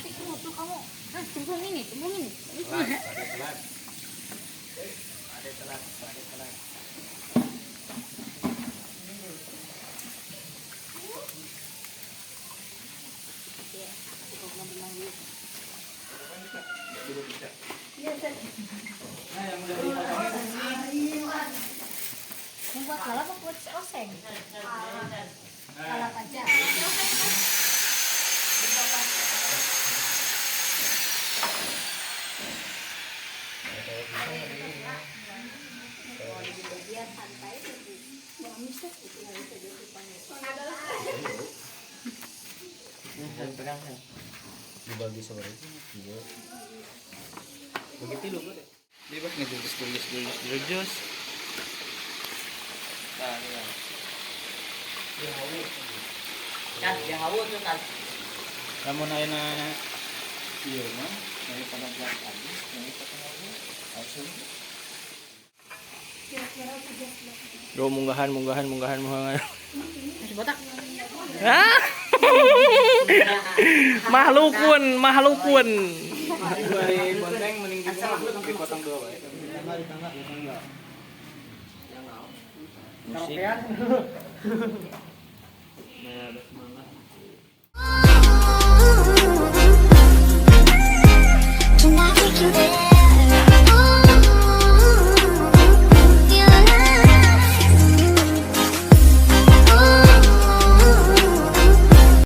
mati kamu tuh kamu. Nah, cemplung ini. Ada telat. Ya, aku mau bilang dulu. Iya, nah, yang udah dipotong. Yang buat lalap apa buat oseng? Lalap aja. Biar santai jangan bisa Pegang kan. Dibagi sore. Iya. Begitu lu, Bro. Bebas ngejus. Nah, ya. Yang hawu tuh kan. Namun ayeuna ieu mah daripada belas habis, ini potong hawu. Langsung. Do munggahan. Masih botak. Ah. Mahlukun. Bari bonteng mending dipotong dua bae. Di tangga. Musik. Nah,